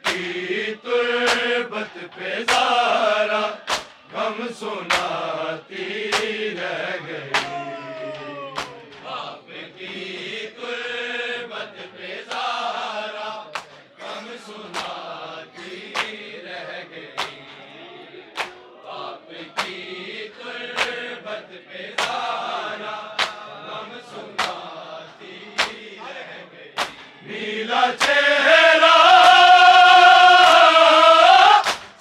की तुरबत पे ज़ारा गम सुनाती रह गई। आपकी तुरबत पे ज़ारा गम सुनाती रह गई। आपकी तुरबत पे ज़ारा गम सुनाती रह गई। नीला चेहरा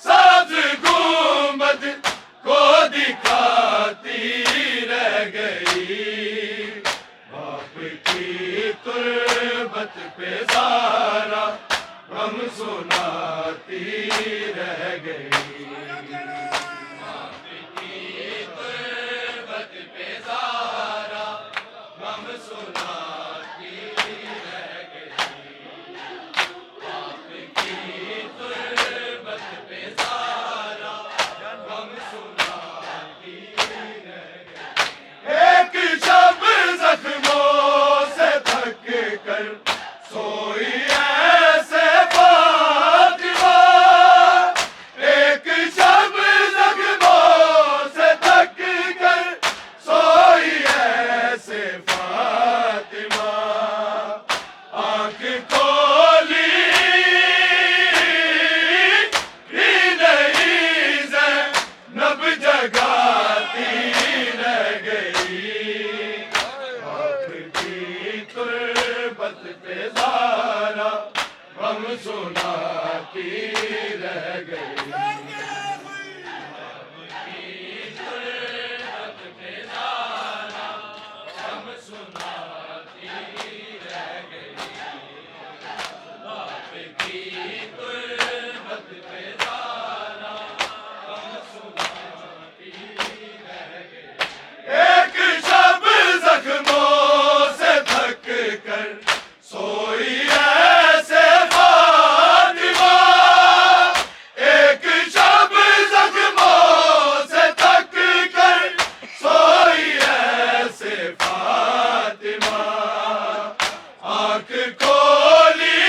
सब्ज़ गुंबद को दिखाती रह गई। आपकी तुरबत पे ज़ारा गम सुनाती रह गई। आपकी तुरबत पे ज़ारा गम सुनाती रह गई। आपकी तुरबत पे ज़ारा गम सुनाती रह गई। एक शब ज़ख्मों से थक कर सोई ऐसे फातिमा। एक शब ज़ख्मों से थक कर सोई ऐसे फातिमा। आँख खोली ही नहीं ज़ैनब जगाती रह गई। आपकी तुरबत पे ज़ारा गम सुनाती रह गई। आपकी तुरबत पे ज़ारा गम सुनाती रह गई। आपकी तुरबत पे ज़ारा गम सुनाती रह गई। एक शब ज़ख्मों से थक कर सोई ऐसे फातिमा। एक शब ज़ख्मों से थक कर सोई ऐसे फातिमा। आँख खोली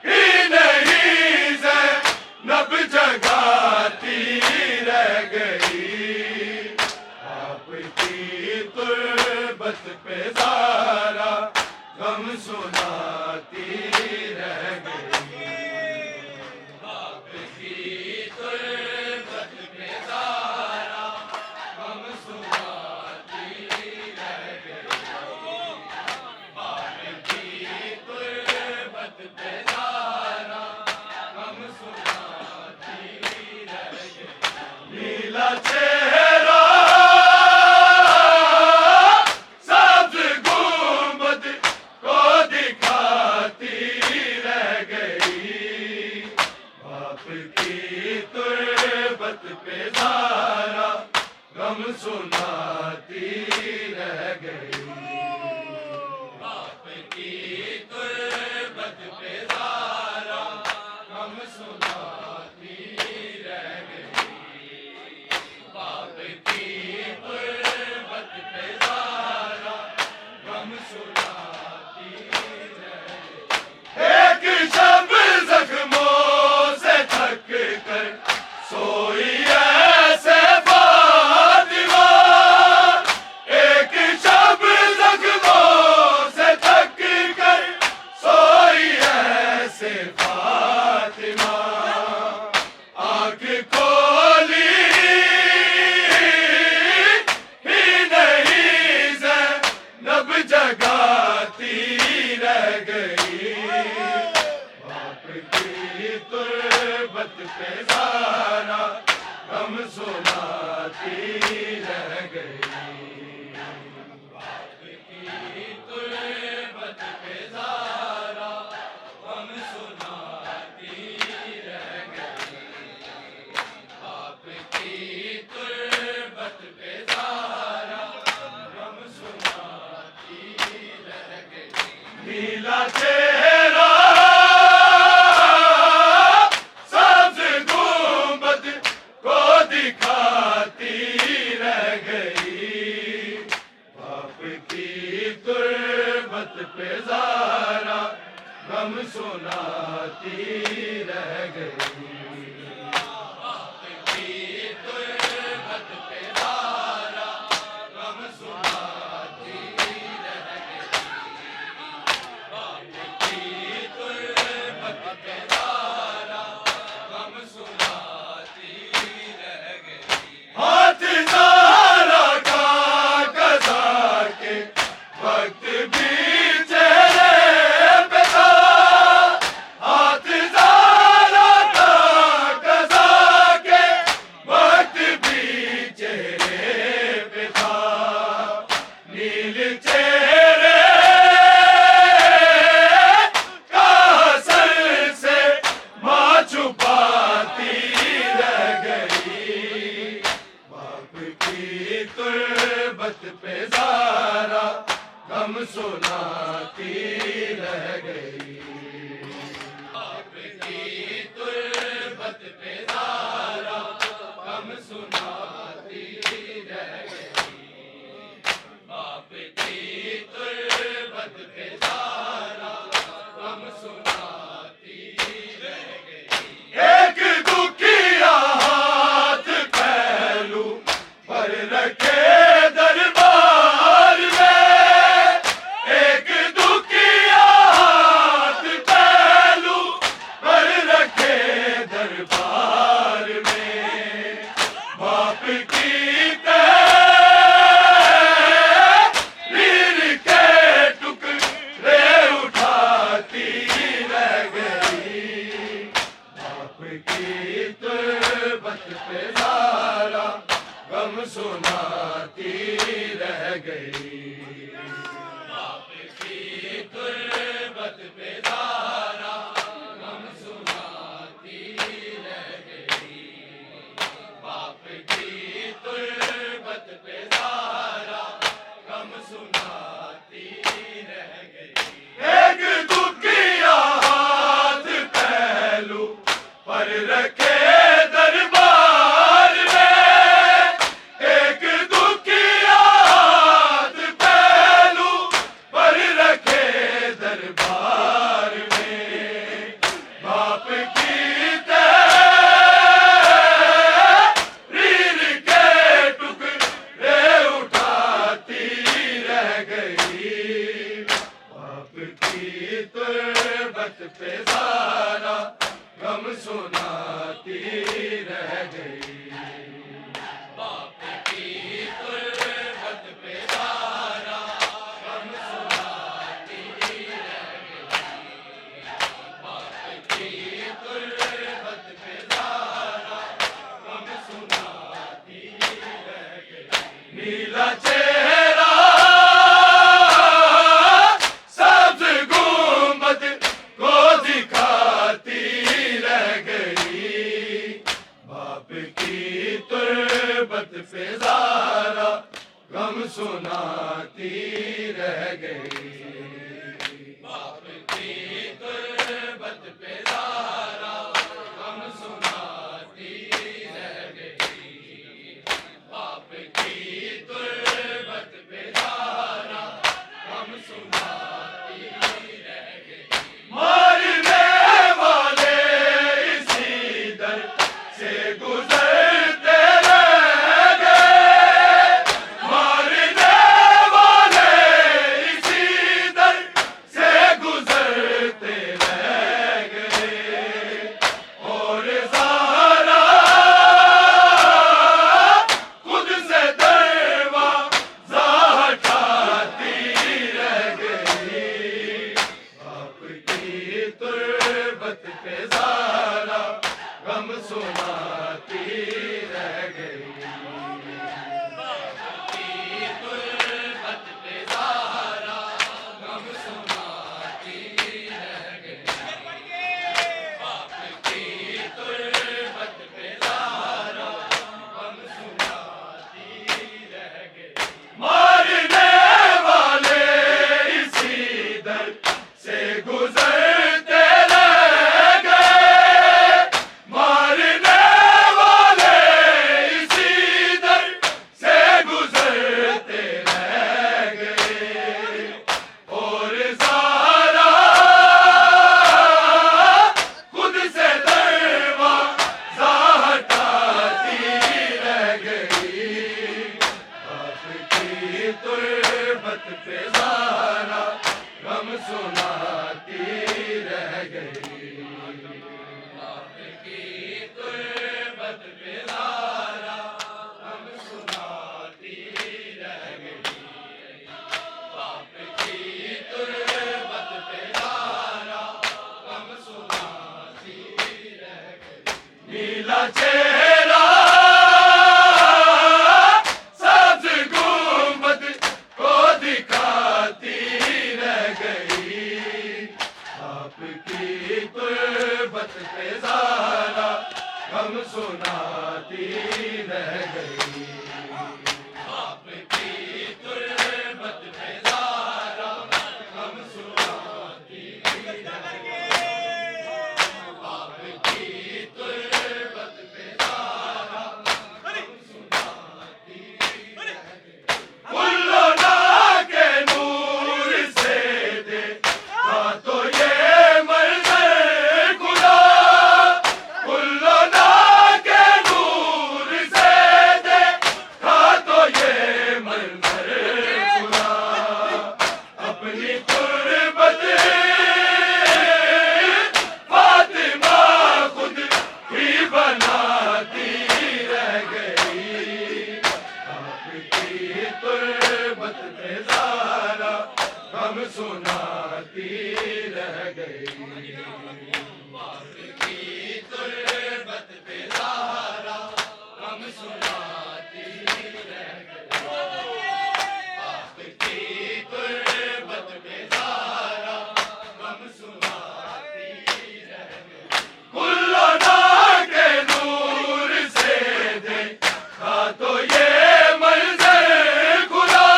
ही नहीं ज़ैनब जगाती रह गई। आपकी तुरबत पे ज़ारा गम सुनाती रह गई। आपकी तुरबत पे ज़ारा गम सुनाती रह गई। आपकी तुरबत पे ज़ारा गम सुनाती रह गई। नीला चेहरा सब्ज़ गुंबद को दिखाती रह गई। आपकी तुरबत पे ज़ारा गम सुनाती रह गई। आपकी तुरबत पे ज़ारा गम सुनाती रह गई। आपकी तुरबत पे ज़ारा गम सुनाती रह गई। एक शब ज़ख्मों से थक कर सोई ऐसे फातिमा। एक शब ज़ख्मों से थक कर सोई ऐसे फातिमा। आँख खोली ही नहीं ज़ैनब जगाती रह गई। आपकी तुरबत पे ज़ारा गम सुनाती रह गई। आपकी तुरबत पे ज़ारा गम सुनाती रह गई। आपकी तुरबत पे ज़ारा गम सुनाती रह गई। नीला चेहरा सब्ज़ गुंबद को दिखाती रह गई। गम सुनाती रह गई। हाथ ज़ारा का कज़ा के वक्त भी चेहरे पे था। हाथ ज़ारा का कज़ा के वक्त भी चेहरे पे था। नील चेहरे का सर से माँ छुपाती रह गई। बाप की तुर्बत पे ज़ारा गम सुनाती रह गई। बाप की तुर्बत पे ज़ारा गम सुनाती रह गई। बाप की तुर्बत पे ज़ारा गम सुनाती रह गई। एक दुखिया हाथ पहलू पर रखे दरबार में। एक दुखिया हाथ पहलू पर रखे दरबार में। बाप की तहरीर के टुकड़े उठाती रह गई। बाप की तुर्बत पे ज़ारा गम सुनाती रह गई। बाप की तुर्बत पे ज़ारा गम सुनाती रह गई। बाप की तुर्बत पे ज़ारा गम सुनाती रह गई। एक दुखिया हाथ पहलू पर रखे दरबार में। एक दुखिया हाथ पहलू पर रखे दरबार में। बाप की तहरीर के टुकड़े उठाती रह गई। बाप की तुर्बत पे ज़ारा गम सुनाती रह गई। बाप की तुर्बत पे ज़ारा गम सुनाती रह गई। बाप की तुर्बत पे ज़ारा गम सुनाती रह गई। नीला चेहरा सब्ज़ गुंबद को दिखाती रह गई। बाप की तुर्बत पे ज़ारा गम सुनाती रह गई। बाप की तुर्बत पे ज़ारा गम सुनाती रह गई। बाप की तुर्बत पे ज़ारा गम सुनाती रह गई। मारने वाले इसी दर से गुजरते रह गए। मारने वाले इसी दर से गुजरते रह गए। और ज़ारा खुद से दरवाज़ा हटाती रह गई। बाप की तुर्बत पे ज़ारा गम सुनाती रह गई। बाप की तुर्बत पे ज़ारा गम सुनाती रह गई। बाप की तुर्बत पे ज़ारा गम सुनाती रह गई। मारने वाले इसी दर से गुजरते रह गए। मारने वाले चेहरा सब्ज गुंबद को दिखाती रह गई। आपकी तुर्बत पे ज़ारा गम सुनाती रह गई। आपकी तुर्बत पे ज़ारा गम सुनाती रह गई। आपकी तुर्बत पे ज़ारा गम सुनाती रह गई। कुल्लो ना के नूर से देखा तो ये मंज़र खुदा। कुल्लो ना के नूर से देखा तो ये मंज़र खुदा। अपनी तुर्बत फातिमा खुद ही बनाती रह गई। आपकी तुर्बत पे ज़ारा गम सुनाती रह गई। आपकी तुर्बत पे ज़ारा गम सुनाती रह गई। आपकी तुर्बत पे ज़ारा गम सुनाती रह गई। कुल्लो ना के नूर से देखा तो ये मंज़र खुदा।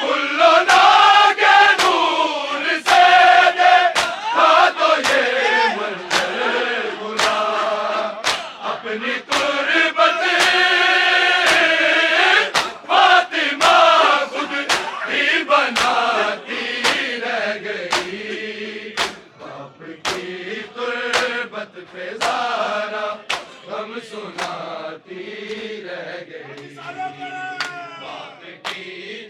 कुल्लो ना के नूर से देखा तो ये मंज़र खुदा। अपनी तुर्बत फातिमा खुद ही बनाती रह गई। बाप की तुर्बत पे ज़ारा गम सुनाती रह गई। बाप की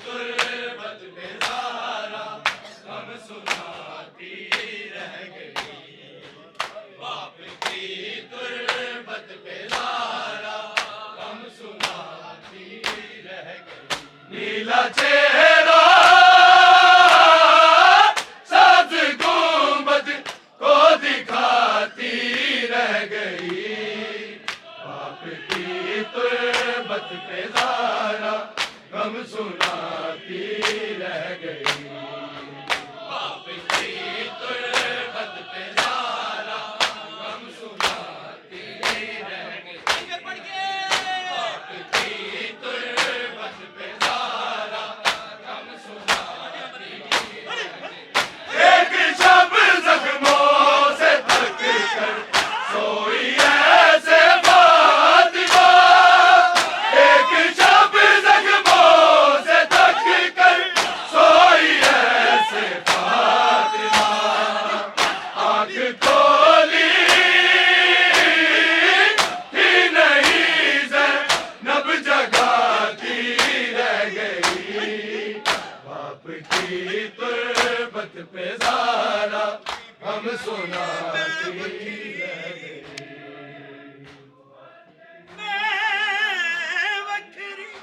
तुर्बत पे ज़ारा गम सुनाती रह गई। बाप की तुर्बत पे ज़ारा गम सुनाती रह गई। नीला चेहरा सब्ज गुंबद को दिखाती रह गई। बाप की तुर्बत पे ज़ारा गम सुनाती रह गई। बाप की तुर्बत पे ज़ारा गम सुनाती रह गई। बाप की तुर्बत पे ज़ारा गम सुनाती रह गई। एक शब ज़ख्मों से थक कर सोई ऐसे फातिमा। एक शब ज़ख्मों से थक कर सोई ऐसे फातिमा। आँख खोली ही नहीं ज़ैनब जगाती रह गई। बाप की तुर्बत पे ज़ारा गम सुनाती रह गई। मैं वखरी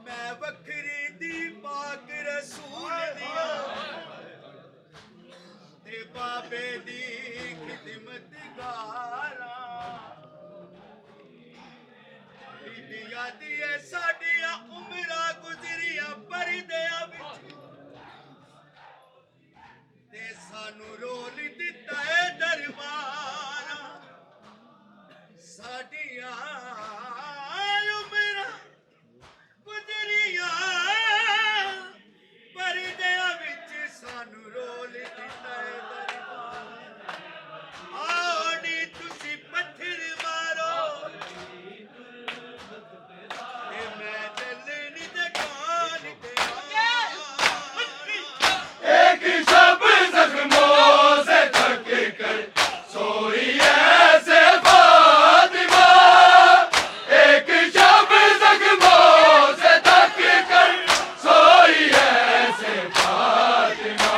मैं वखरी दी पाक रसूल दिया ते बाबे दी खिदमत गारा। बीबिया दिए साडिया उमरा गुजरिया परदेया विच ते सानू रोल दिता है दरबारा। साडिया उमरा गुजरिया परदेया विच सानू रोल दिता है दरबारा। आओ नी तुसी पत्थर मारो ते मैं चलनी ते कान ते एक शब ज़ख्मों से थक कर सोई ऐसे फातिमा। एक शब ज़ख्मों से थक कर सोई ऐसे फातिमा।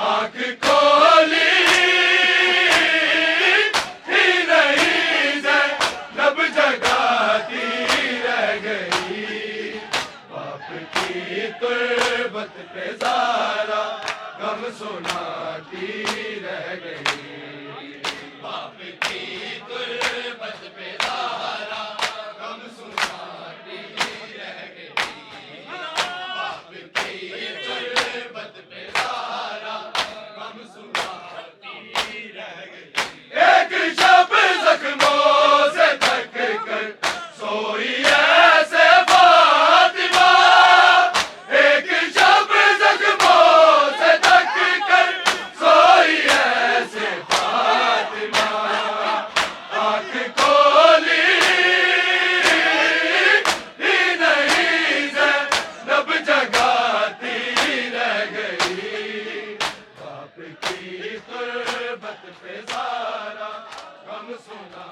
आँख खोली ही नहीं ज़ैनब जगाती रह गई। बाप की तुर्बत पे ज़ारा गम सुनाती रह गई। बाप की गुर्बत पे ज़हरा गम सुनाती रह गई। बाप की गुर्बत पे ज़हरा गम सुनाती रह गई। एक शब जख्मों से थक कर सोई ऐसे फातिमा, एक शब जख्मों से थक कर सोई ऐसे फातिमा। आँख खोली ही नहीं ज़ैनब जगाती रह गई। बाप की गुर्बत पे ज़ारा गम सुना